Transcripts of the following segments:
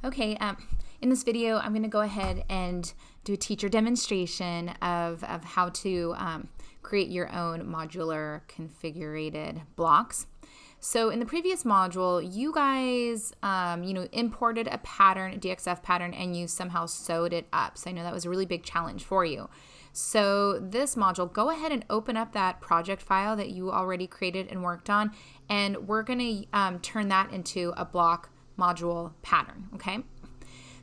Okay, in this video, I'm going to go ahead and do a teacher demonstration of how to create your own modular configurated blocks. So in the previous module, you guys, imported a pattern, a DXF pattern, and you somehow sewed it up. So I know that was a really big challenge for you. So this module, go ahead and open up that project file that you already created and worked on, and we're going to turn that into a block module pattern, okay?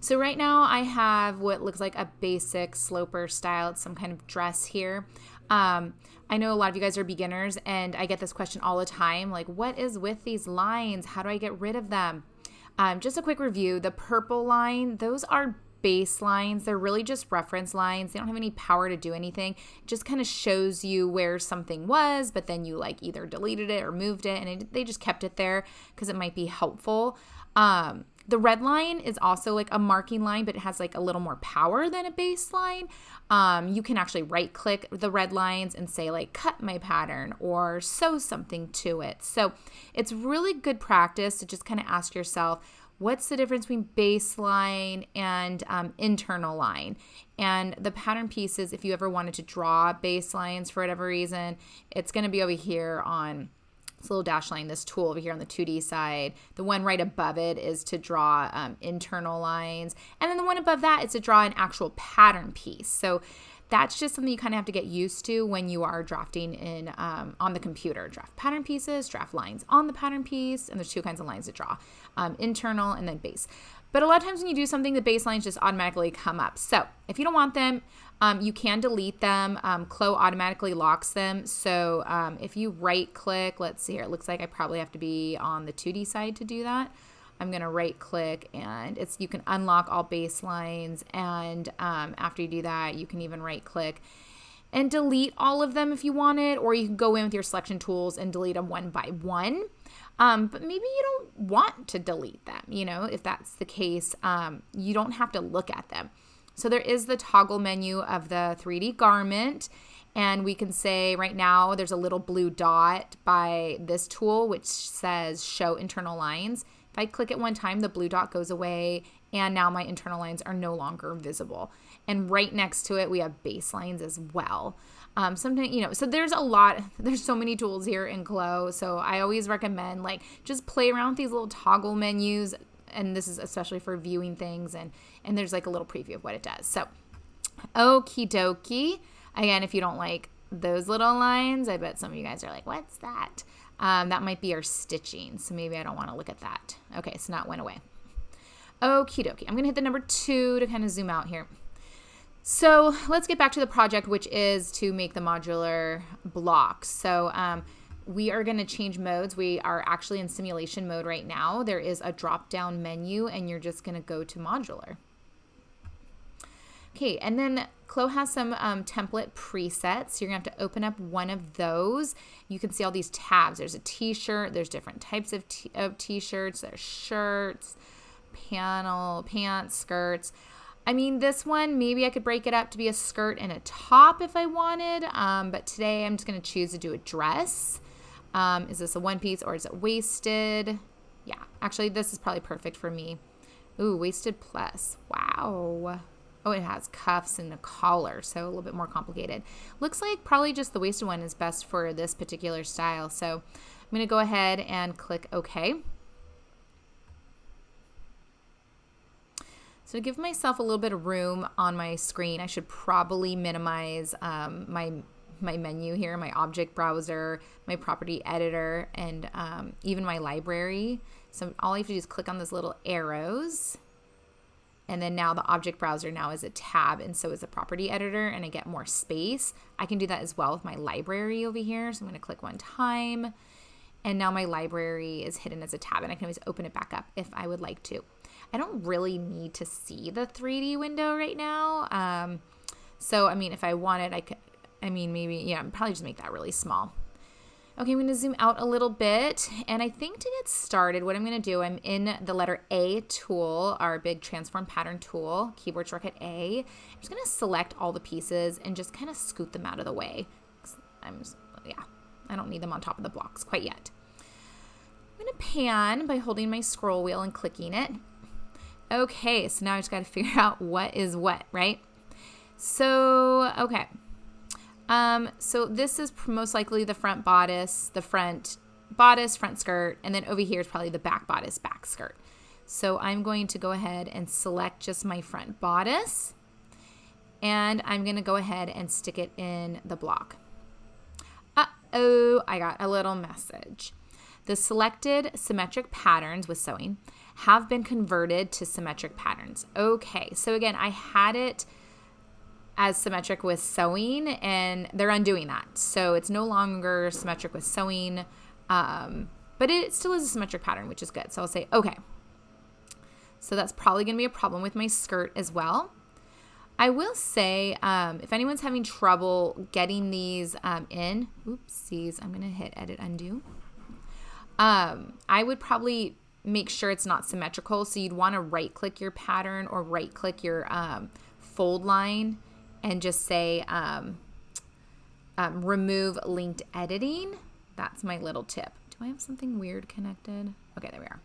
So right now I have what looks like a basic sloper style. It's some kind of dress here. I know a lot of you guys are beginners, and I get this question all the time, like, what is with these lines? How do I get rid of them? Just a quick review. The purple line, those are base lines. They're really just reference lines. They don't have any power to do anything. It just kind of shows you where something was, but then you like either deleted it or moved it, and they just kept it there because it might be helpful. The red line is also like a marking line, but it has like a little more power than a baseline. You can actually right click the red lines and say like cut my pattern or sew something to it. So it's really good practice to just kind of ask yourself, what's the difference between baseline and internal line? And the pattern pieces, if you ever wanted to draw baselines for whatever reason, it's going to be over here on this little dash line, this tool over here on the 2D side. The one right above it is to draw internal lines. And then the one above that is to draw an actual pattern piece. So that's just something you kind of have to get used to when you are drafting in on the computer. Draft pattern pieces, draft lines on the pattern piece, and there's two kinds of lines to draw, internal and then base. But a lot of times when you do something, the baselines just automatically come up. So if you don't want them, you can delete them. CLO automatically locks them. So if you right click, let's see here, it looks like I probably have to be on the 2D side to do that. I'm going to right click, and you can unlock all baselines, and after you do that, you can even right click and delete all of them if you wanted, or you can go in with your selection tools and delete them one by one. But maybe you don't want to delete them, if that's the case, you don't have to look at them. So there is the toggle menu of the 3D garment, and we can say right now there's a little blue dot by this tool which says show internal lines. If I click it one time, the blue dot goes away, and now my internal lines are no longer visible. And right next to it, we have baselines as well. Sometimes, so there's so many tools here in CLO. So I always recommend just play around with these little toggle menus. And this is especially for viewing things, and there's like a little preview of what it does. So, okie dokie. Again, if you don't like those little lines, I bet some of you guys are like, what's that? That might be our stitching, so maybe I don't want to look at that. Okay, so now it went away. Okie dokie. I'm going to hit the number 2 to kind of zoom out here. So let's get back to the project, which is to make the modular blocks. So we are going to change modes. We are actually in simulation mode right now. There is a drop-down menu, and you're just going to go to modular. Okay, and then CLO has some template presets. You're going to have to open up one of those. You can see all these tabs. There's a t-shirt. There's different types of t-shirts. There's shirts, pants, skirts. I mean, this one, maybe I could break it up to be a skirt and a top if I wanted, but today I'm just going to choose to do a dress. Is this a one piece or is it waisted? Yeah, actually, this is probably perfect for me. Ooh, waisted plus. Wow. Oh, it has cuffs and a collar, so a little bit more complicated. Looks like probably just the waisted one is best for this particular style. So I'm going to go ahead and click OK. So to give myself a little bit of room on my screen, I should probably minimize my menu here, my object browser, my property editor, and even my library. So all I have to do is click on those little arrows. And then now the object browser now is a tab, and so is the property editor, and I get more space. I can do that as well with my library over here. So I'm going to click one time, and now my library is hidden as a tab, and I can always open it back up if I would like to. I don't really need to see the 3D window right now. So, I mean, if I wanted, I could, maybe, probably just make that really small. Okay, I'm going to zoom out a little bit, and I think to get started, what I'm going to do, I'm in the letter A tool, our big transform pattern tool, keyboard shortcut A. I'm just going to select all the pieces and just kind of scoot them out of the way. I don't need them on top of the blocks quite yet. I'm going to pan by holding my scroll wheel and clicking it. Okay, so now I just got to figure out what is what, right? So, okay. So this is most likely the front bodice, front skirt, and then over here is probably the back bodice, back skirt. So I'm going to go ahead and select just my front bodice, and I'm going to go ahead and stick it in the block. Uh-oh, I got a little message. The selected symmetric patterns with sewing have been converted to symmetric patterns. Okay, so again, I had it as symmetric with sewing, and they're undoing that. So it's no longer symmetric with sewing, but it still is a symmetric pattern, which is good. So I'll say, okay. So that's probably going to be a problem with my skirt as well. I will say, if anyone's having trouble getting these in, oopsies, I'm going to hit edit undo. I would probably make sure it's not symmetrical. So you'd want to right click your pattern or right click your fold line and just say remove linked editing. That's my little tip. Do I have something weird connected? Okay, there we are.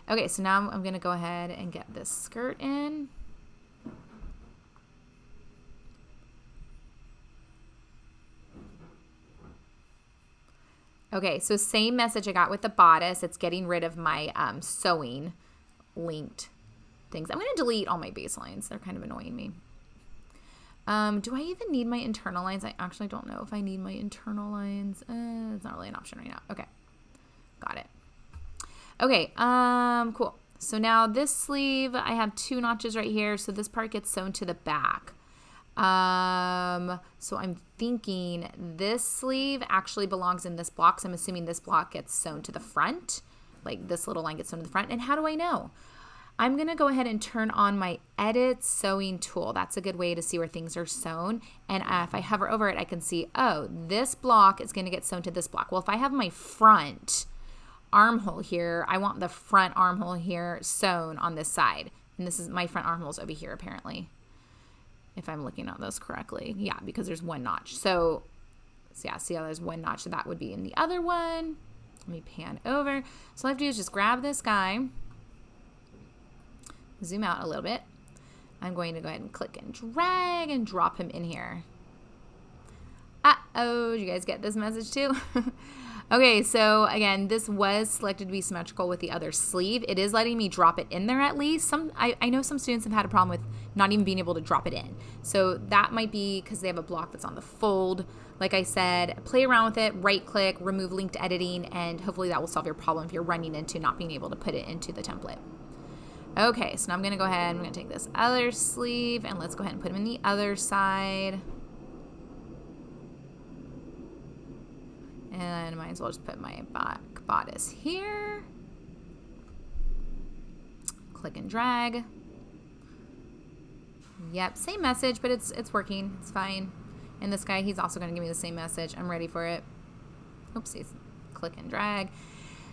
Okay, so now I'm going to go ahead and get this skirt in. Okay, so same message I got with the bodice. It's getting rid of my sewing linked things. I'm going to delete all my baselines. They're kind of annoying me. Do I even need my internal lines? I actually don't know if I need my internal lines. It's not really an option right now. Okay, got it. Okay, cool. So now this sleeve, I have 2 notches right here. So this part gets sewn to the back. So I'm thinking this sleeve actually belongs in this block. So I'm assuming this block gets sewn to the front, like this little line gets sewn to the front. And how do I know? I'm going to go ahead and turn on my edit sewing tool. That's a good way to see where things are sewn. And if I hover over it, I can see, oh, this block is going to get sewn to this block. Well, if I have my front armhole here, I want the front armhole here sewn on this side. And this is my front armhole's over here apparently, if I'm looking at those correctly. Yeah, because there's 1 notch. So yeah, see how there's 1 notch. So that would be in the other one. Let me pan over. So all I have to do is just grab this guy, zoom out a little bit. I'm going to go ahead and click and drag and drop him in here. Uh-oh, did you guys get this message too? Okay, so again, this was selected to be symmetrical with the other sleeve. It is letting me drop it in there at least. I know some students have had a problem with not even being able to drop it in. So that might be because they have a block that's on the fold. Like I said, play around with it, right click, remove linked editing, and hopefully that will solve your problem if you're running into not being able to put it into the template. Okay, so now I'm going to go ahead, I'm going to take this other sleeve and let's go ahead and put him in the other side. And I might as well just put my back bodice here. Click and drag. Yep, same message, but it's working. It's fine. And this guy, he's also going to give me the same message. I'm ready for it. Oopsies. Click and drag.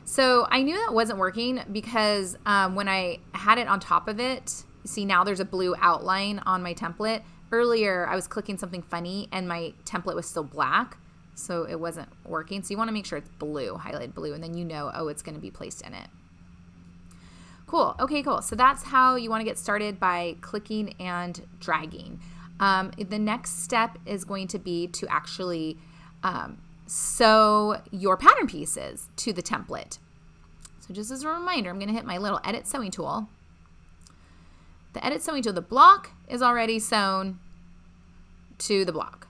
So I knew that wasn't working because when I had it on top of it, see now there's a blue outline on my template. Earlier I was clicking something funny and my template was still black, so it wasn't working. So you want to make sure it's blue, highlighted blue, and then you know, oh, it's going to be placed in it. Cool. Okay, cool. So that's how you want to get started, by clicking and dragging. The next step is going to be to actually sew your pattern pieces to the template. So just as a reminder, I'm going to hit my little edit sewing tool. The edit sewing tool, the block is already sewn to the block.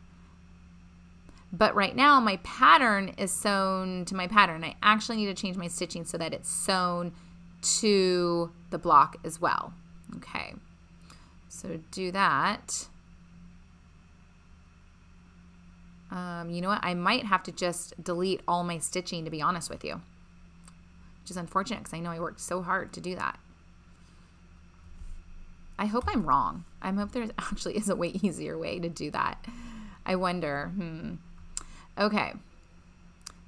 But right now my pattern is sewn to my pattern. I actually need to change my stitching so that it's sewn to the block as well. Okay, so to do that, you know what? I might have to just delete all my stitching, to be honest with you, which is unfortunate because I know I worked so hard to do that. I hope I'm wrong. I hope there actually is a way easier way to do that. I wonder. Okay.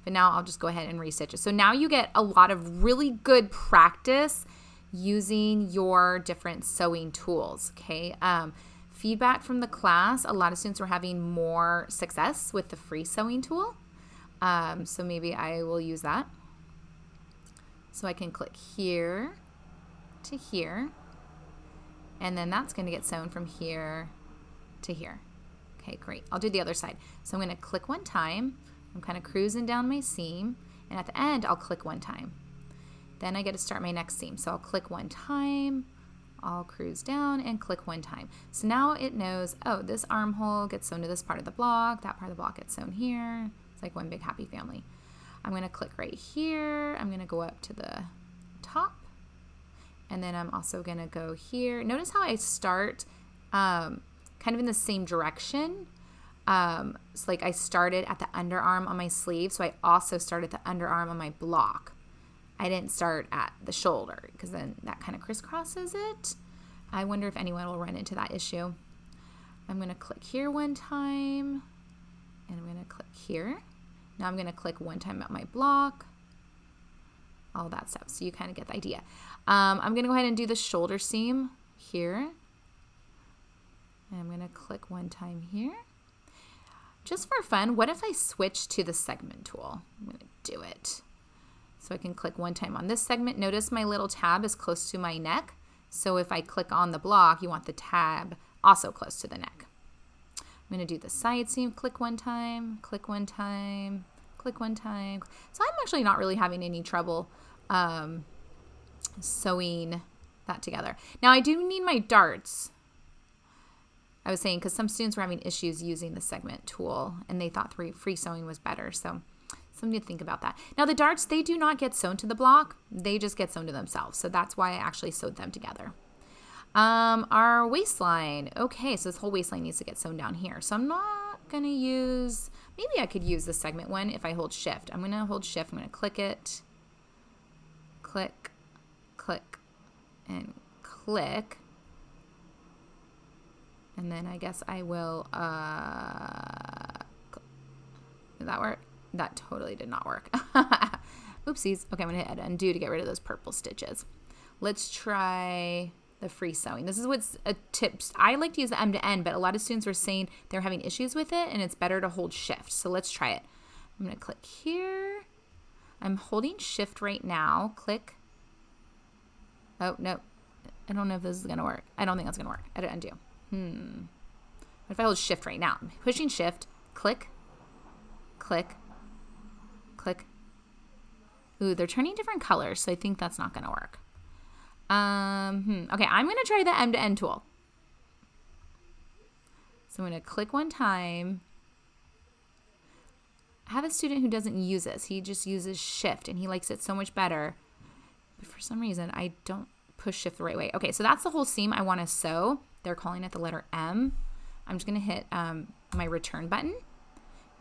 But now I'll just go ahead and restitch it. So now you get a lot of really good practice using your different sewing tools, okay? Feedback from the class, a lot of students were having more success with the free sewing tool. So maybe I will use that. So I can click here to here. And then that's going to get sewn from here to here. Okay, great. I'll do the other side. So I'm going to click one time. I'm kind of cruising down my seam. And at the end, I'll click one time. Then I get to start my next seam. So I'll click one time. I'll cruise down and click one time. So now it knows, oh, this armhole gets sewn to this part of the block. That part of the block gets sewn here. It's like one big happy family. I'm going to click right here. I'm going to go up to the top. And then I'm also going to go here. Notice how I start kind of in the same direction. So like I started at the underarm on my sleeve. So I also started the underarm on my block. I didn't start at the shoulder because then that kind of crisscrosses it. I wonder if anyone will run into that issue. I'm going to click here one time. And I'm going to click here. Now I'm going to click one time at my block. All that stuff. So you kind of get the idea. I'm going to go ahead and do the shoulder seam here. And I'm going to click one time here. Just for fun, what if I switch to the segment tool? I'm going to do it. So I can click one time on this segment. Notice my little tab is close to my neck. So if I click on the block, you want the tab also close to the neck. I'm going to do the side seam. Click one time, click one time, click one time. So I'm actually not really having any trouble sewing that together. Now I do need my darts. I was saying because some students were having issues using the segment tool and they thought free sewing was better. So something to think about that. Now the darts, they do not get sewn to the block. They just get sewn to themselves. So that's why I actually sewed them together. Our waistline. Okay, so this whole waistline needs to get sewn down here. So I'm not going to use, maybe I could use the segment one if I hold shift. I'm going to hold shift. I'm going to click it. Click, click, and click. And then I guess I will, did that work? That totally did not work. Oopsies. Okay, I'm going to hit undo to get rid of those purple stitches. Let's try the free sewing. This is what's a tip. I like to use the end to end, but a lot of students were saying they're having issues with it and it's better to hold shift. So let's try it. I'm going to click here. I'm holding shift right now. Click. Oh, no. I don't know if this is going to work. I don't think that's going to work. I did undo. What if I hold shift right now? I'm pushing shift. Click. Click. Click. Ooh, they're turning different colors, so I think that's not going to work. Okay, I'm going to try the end-to-end tool. So I'm going to click one time. I have a student who doesn't use this. He just uses shift, and he likes it so much better. But for some reason, I don't push shift the right way. Okay, so that's the whole seam I want to sew. They're calling it the letter M. I'm just going to hit my return button.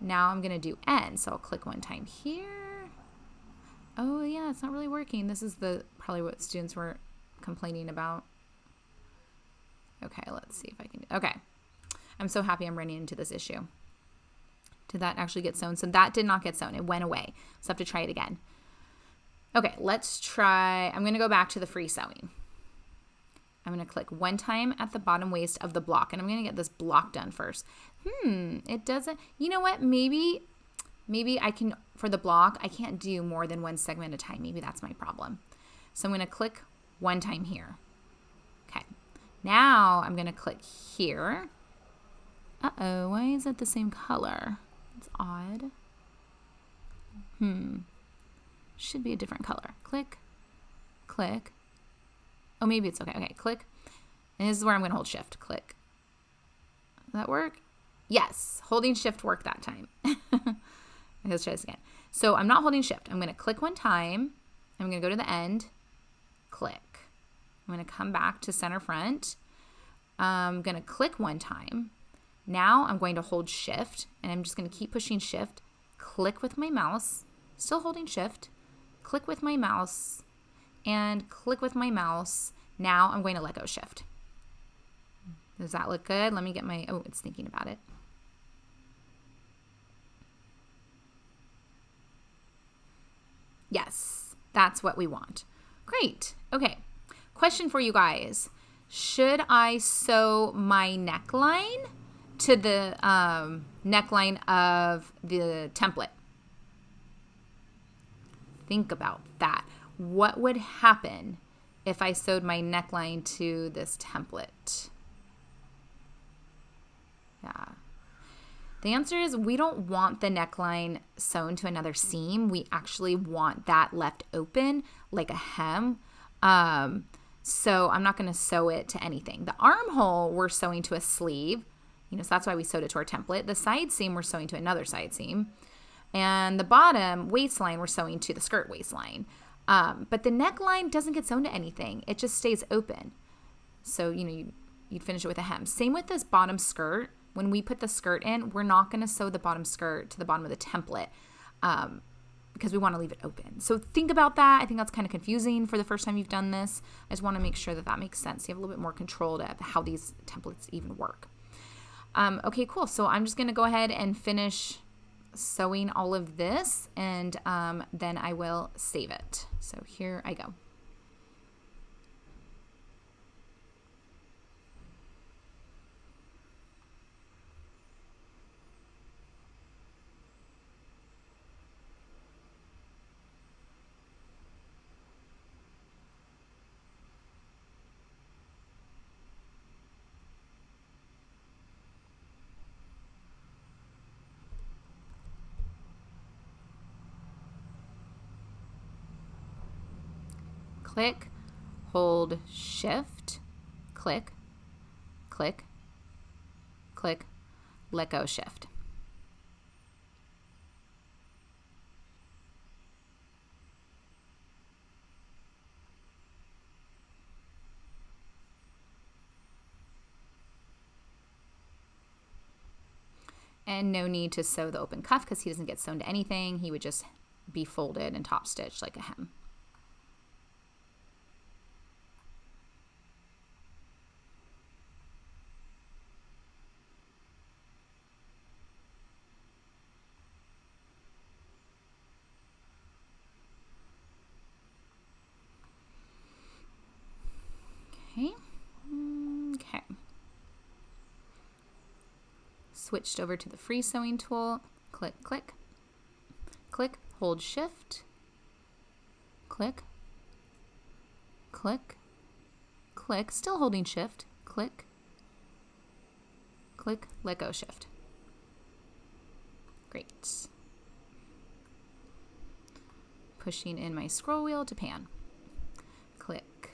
Now I'm going to do end. So I'll click one time here. Oh, yeah, it's not really working. This is probably what students were complaining about. Okay, let's see if I can. Okay. I'm so happy I'm running into this issue. Did that actually get sewn? So that did not get sewn. It went away. So I have to try it again. Okay, let's try. I'm going to go back to the free sewing. I'm going to click one time at the bottom waist of the block, and I'm going to get this block done first. It doesn't. You know what? Maybe I can, for the block, I can't do more than one segment at a time. Maybe that's my problem. So I'm going to click one time here. Okay. Now I'm going to click here. Uh-oh, why is it the same color? It's odd. Should be a different color. Click, click. Oh, maybe it's okay. Okay, click. And this is where I'm going to hold shift. Click. Does that work? Yes. Holding shift worked that time. Let's try this again. So I'm not holding shift. I'm going to click one time. I'm going to go to the end. Click. I'm going to come back to center front. I'm going to click one time. Now I'm going to hold shift, and I'm just going to keep pushing shift. Click with my mouse. Still holding shift. Click with my mouse. And click with my mouse. Now I'm going to let go shift. Does that look good? Let me get my, oh, it's thinking about it. Yes, that's what we want. Great. Okay. Question for you guys. Should I sew my neckline to the neckline of the template? Think about that. What would happen if I sewed my neckline to this template? Yeah. The answer is we don't want the neckline sewn to another seam. We actually want that left open like a hem. So I'm not going to sew it to anything. The armhole we're sewing to a sleeve, so that's why we sewed it to our template. The side seam we're sewing to another side seam. And the bottom waistline we're sewing to the skirt waistline. But the neckline doesn't get sewn to anything. It just stays open. So, you'd finish it with a hem. Same with this bottom skirt. When we put the skirt in, we're not going to sew the bottom skirt to the bottom of the template because we want to leave it open. So think about that. I think that's kind of confusing for the first time you've done this. I just want to make sure that makes sense. You have a little bit more control to how these templates even work. Okay, cool. So I'm just going to go ahead and finish sewing all of this, and then I will save it. So here I go. Click, hold, shift, click, click, click, let go, shift. And no need to sew the open cuff because he doesn't get sewn to anything. He would just be folded and top stitched like a hem. Okay. Switched over to the free sewing tool. Click, click, click, hold shift, click, click, click, still holding shift, click, click, let go, shift. Great. Pushing in my scroll wheel to pan. Click,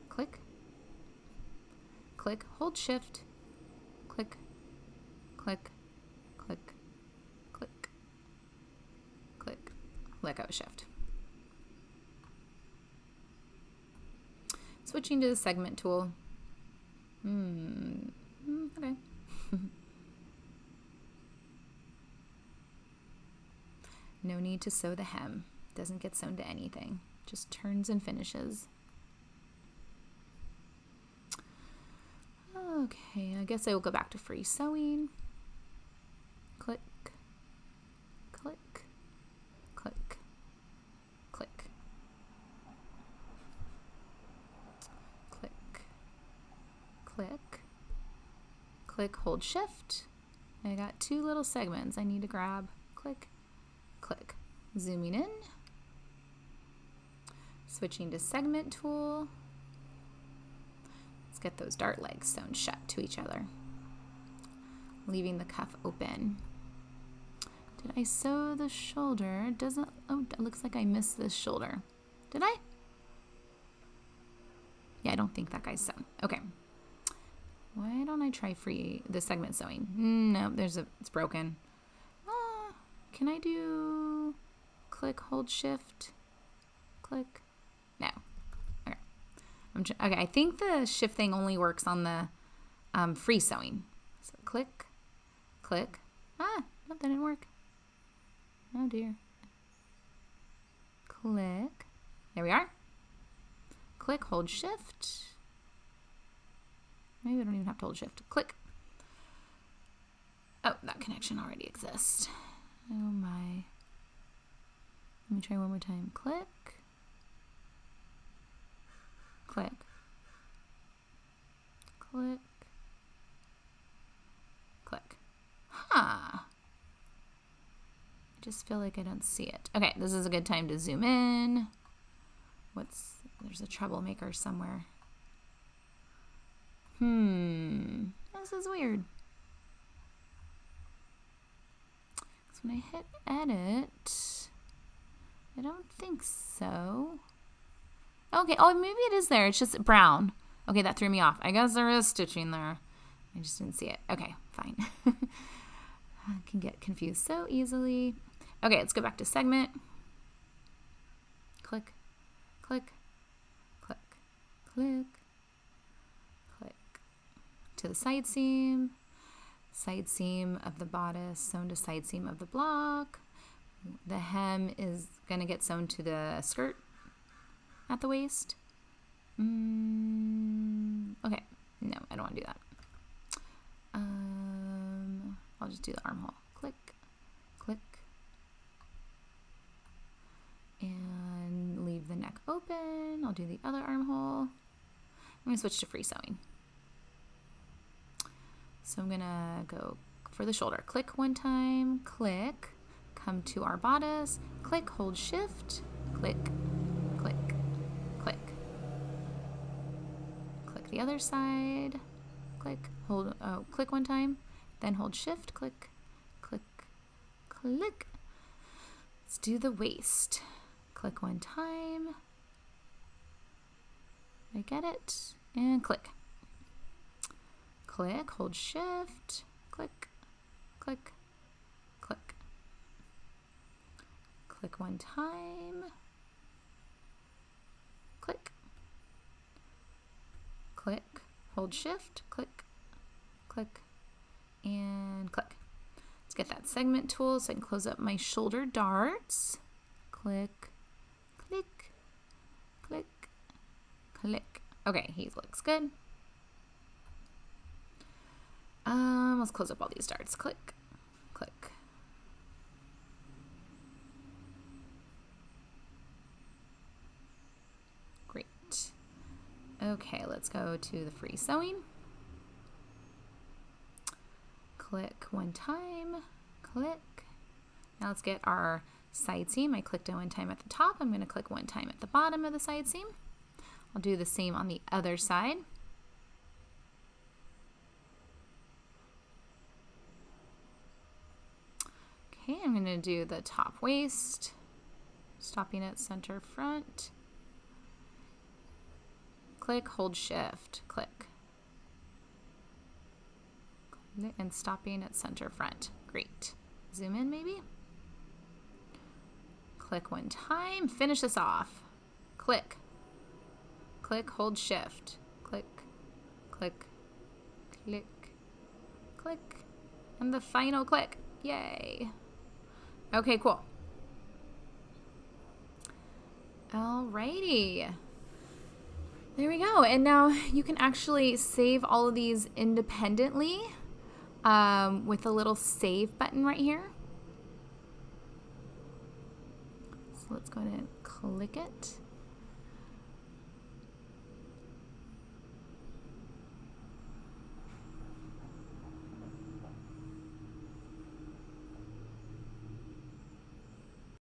click, click, hold shift, click, click, click, click, click, let go, shift. Switching to the segment tool. Okay. No need to sew the hem. Doesn't get sewn to anything. Just turns and finishes. Okay, I guess I will go back to free sewing. Click, click, click, click, click, click, click, hold shift. I got two little segments I need to grab. Click, click. Zooming in. Switching to segment tool. Let's get those dart legs sewn shut to each other. Leaving the cuff open. Did I sew the shoulder? Doesn't, oh, it looks like I missed this shoulder. Did I? Yeah, I don't think that guy's sewn. Okay. Why don't I try the segment sewing? No, it's broken. Can I do click, hold shift, click? No. Okay. Okay, I think the shift thing only works on the free sewing. So click, click. No, that didn't work. Oh dear. Click. There we are. Click, hold shift. Maybe I don't even have to hold shift. Click. Oh, that connection already exists. Oh my. Let me try one more time. Click. Click. Click. Click. Huh. I just feel like I don't see it. Okay, this is a good time to zoom in. There's there's a troublemaker somewhere. This is weird. So when I hit edit, I don't think so. Okay, oh, maybe it is there. It's just brown. Okay, that threw me off. I guess there is stitching there. I just didn't see it. Okay, fine. I can get confused so easily. Okay, let's go back to segment. Click, click, click, click, click. To the side seam of the bodice, sewn to side seam of the block. The hem is going to get sewn to the skirt at the waist. Okay, no, I don't want to do that. I'll just do the armhole. Click, click, and leave the neck open. I'll do the other armhole. I'm going to switch to free sewing. So I'm going to go for the shoulder. Click one time, click, come to our bodice, click, hold shift, click, click, click. Click the other side, click, hold, click one time, then hold shift, click, click, click. Let's do the waist. Click one time. I get it, and click. Click, hold shift, click, click, click. Click one time, click, click, hold shift, click, click, and click. Let's get that segment tool so I can close up my shoulder darts. Click, click, click, click. Okay, he looks good. Let's close up all these darts. Click, click. Great. Okay, let's go to the free sewing. Click one time, click. Now let's get our side seam. I clicked one time at the top. I'm going to click one time at the bottom of the side seam. I'll do the same on the other side. Okay, I'm going to do the top waist, stopping at center front. Click, hold shift, click. And stopping at center front. Great. Zoom in maybe. Click one time, finish this off. Click. Click, hold shift. Click, click, click, click. And the final click. Yay. Okay, cool. Alrighty. There we go. And now you can actually save all of these independently with a little save button right here. So let's go ahead and click it.